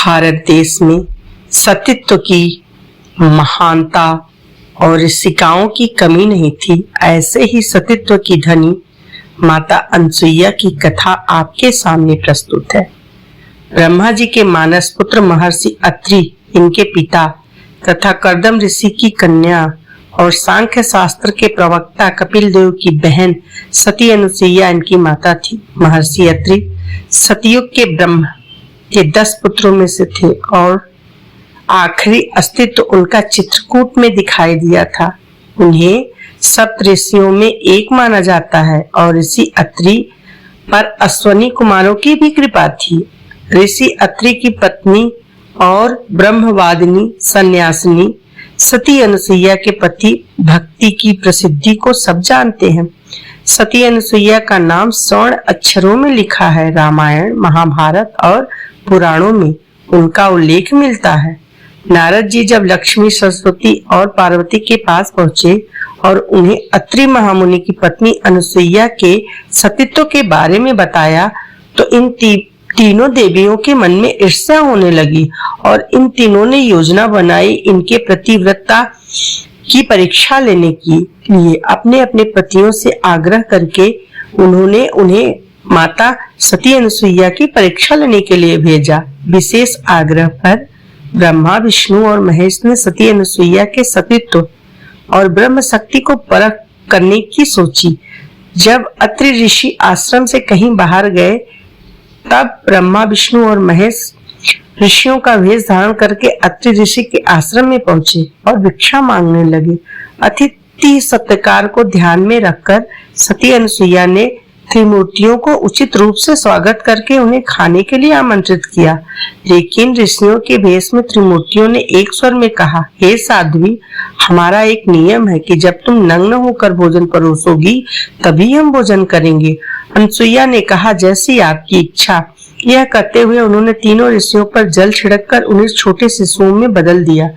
भारत देश में सतीत्व की महानता और ऋषिकाओं की कमी नहीं थी। ऐसे ही सतीत्व की धनी माता अनसुईया की कथा आपके सामने प्रस्तुत है। ब्रह्मा जी के मानस पुत्र महर्षि अत्रि इनके पिता तथा कर्दम ऋषि की कन्या और सांख्य शास्त्र के प्रवक्ता कपिल देव की बहन सती अनुसुईया इनकी माता थी। महर्षि अत्रि सतयुग के ब्रह्मा के 10 पुत्रों में से थे और आखिरी अस्तित्व उनका चित्रकूट में दिखाई दिया था। उन्हें सप्त ऋषियों में एक माना जाता है और ऋषि अत्रि पर अश्वनी कुमारों की भी कृपा थी। ऋषि अत्रि की पत्नी और ब्रह्मवादिनी सन्यासिनी सती अनुसुईया के पति भक्ति की प्रसिद्धि को सब जानते हैं। सती अनुसुईया का नाम स्वर्ण अक्षरों में लिखा है। रामायण, महाभारत और पुराणों में उनका उल्लेख मिलता है। नारद जी जब लक्ष्मी, सरस्वती और पार्वती के पास पहुंचे और उन्हें अत्रि महामुनि की पत्नी अनुसुईया के सतीत्व के बारे में बताया तो इन तीनों देवियों के मन में ईर्ष्या होने लगी और इन तीनों ने योजना बनाई इनके प्रतिव्रता की परीक्षा लेने के लिए। अपने अपने पतियों से आग्रह करके उन्होंने उन्हें माता सती अनुसुईया की परीक्षा लेने के लिए भेजा। विशेष आग्रह पर ब्रह्मा, विष्णु और महेश ने सती अनुसुईया के सतीत्व और ब्रह्म शक्ति को परख करने की सोची। जब अत्रि ऋषि आश्रम से कहीं बाहर गए तब ब्रह्मा, विष्णु और महेश ऋषियों का वेश धारण करके अत्रि ऋषि के आश्रम में पहुंचे और भिक्षा मांगने लगे। अतिथि सत्कार को ध्यान में रखकर सती अनुसुईया ने त्रिमूर्तियों को उचित रूप से स्वागत करके उन्हें खाने के लिए आमंत्रित किया। लेकिन ऋषियों के भेष में त्रिमूर्तियों ने एक स्वर में कहा, हे साध्वी, हमारा एक नियम है कि जब तुम नग्न होकर भोजन परोसोगी तभी हम भोजन करेंगे। अनुसुईया ने कहा, जैसी आपकी इच्छा। यह कहते हुए उन्होंने तीनों ऋषियों पर जल छिड़ककर उन्हें छोटे शिशुओं में बदल दिया।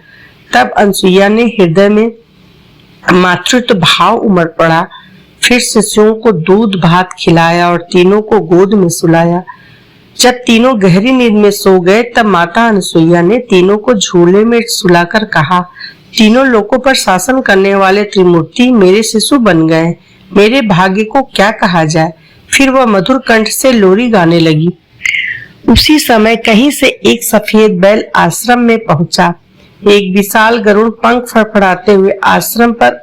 तब अनुसुईया ने हृदय में मातृत्व भाव उमड़ पड़ा। फिर शिशुओं को दूध भात खिलाया और तीनों को गोद में सुलाया। जब तीनों गहरी नींद में सो गए तब माता अनुसुईया ने तीनों को झूले में सुलाकर कहा, तीनों लोकों पर शासन करने वाले त्रिमूर्ति मेरे शिशु बन गए। मेरे भाग्य को क्या कहा जाए। फिर वह मधुर कंठ से लोरी गाने लगी। उसी समय कहीं से एक सफेद बैल आश्रम में पहुंचा। एक विशाल गरुड़ पंख फड़फड़ाते हुए आश्रम पर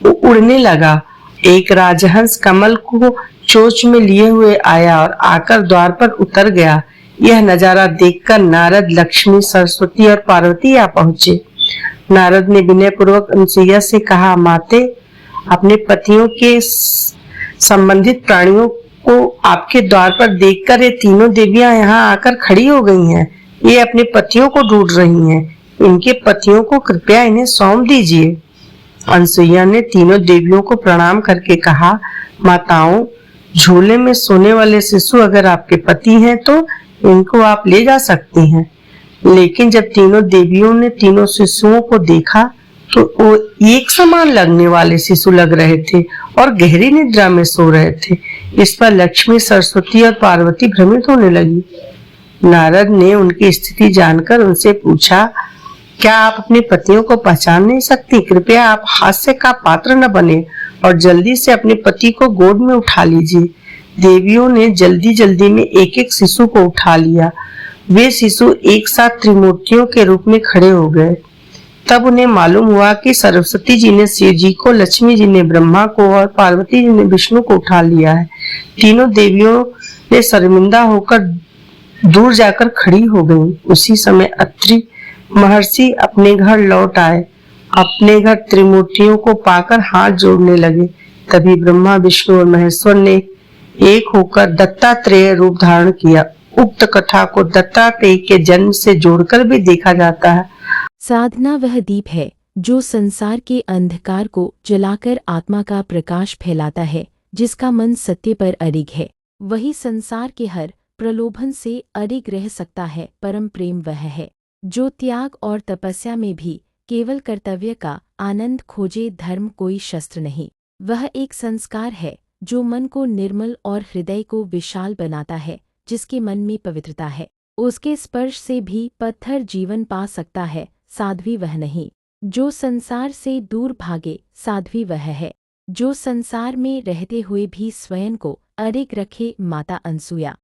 उड़ने लगा। एक राजहंस कमल को चोंच में लिए हुए आया और आकर द्वार पर उतर गया। यह नजारा देखकर नारद, लक्ष्मी, सरस्वती और पार्वती आ पहुंचे। नारद ने विनय पूर्वक अनुसुईया से कहा, माते, अपने पतियों के संबंधित प्राणियों को आपके द्वार पर देखकर ये तीनों देवियां यहाँ आकर खड़ी हो गई हैं। ये अपने पतियों को ढूंढ रही हैं। इनके पतियों को कृपया इन्हें सौंप दीजिए। अनुसुईया ने तीनों देवियों को प्रणाम करके कहा, माताओं, झूले में सोने वाले शिशु अगर आपके पति हैं तो इनको आप ले जा सकती हैं। लेकिन जब तीनों देवियों ने तीनों शिशुओं को देखा तो वो एक समान लगने वाले शिशु लग रहे थे और गहरी निद्रा में सो रहे थे। इस पर लक्ष्मी, सरस्वती और पार्वती भ्रमित होने लगी। नारद ने उनकी स्थिति जानकर उनसे पूछा, क्या आप अपने पतियों को पहचान नहीं सकती? कृपया आप हास्य का पात्र न बने और जल्दी से अपने पति को गोद में उठा लीजिए। देवियों ने जल्दी जल्दी में एक एक शिशु को उठा लिया। वे शिशु एक साथ त्रिमूर्तियों के रूप में खड़े हो गए। तब उन्हें मालूम हुआ कि सरस्वती जी ने शिव जी को, लक्ष्मी जी ने ब्रह्मा को और पार्वती जी ने विष्णु को उठा लिया है। तीनों देवियों ने शर्मिंदा होकर दूर जाकर खड़ी हो गईं। उसी समय अत्रि महर्षि अपने घर लौट आए। अपने घर त्रिमूर्तियों को पाकर हाथ जोड़ने लगे। तभी ब्रह्मा, विष्णु और महेश्वर ने एक होकर दत्तात्रेय रूप धारण किया। उक्त कथा को दत्तात्रेय के जन्म से जोड़कर भी देखा जाता है। साधना वह दीप है जो संसार के अंधकार को जलाकर आत्मा का प्रकाश फैलाता है। जिसका मन सत्य पर अडिग है वही संसार के हर प्रलोभन से अडिग रह सकता है। परम प्रेम वह है जो त्याग और तपस्या में भी केवल कर्तव्य का आनंद खोजे। धर्म कोई शस्त्र नहीं, वह एक संस्कार है जो मन को निर्मल और हृदय को विशाल बनाता है। जिसके मन में पवित्रता है उसके स्पर्श से भी पत्थर जीवन पा सकता है, साध्वी वह नहीं। जो संसार से दूर भागे, साध्वी वह है जो संसार में रहते हुए भी स्वयं को अडिग रखे। माता अनसुया।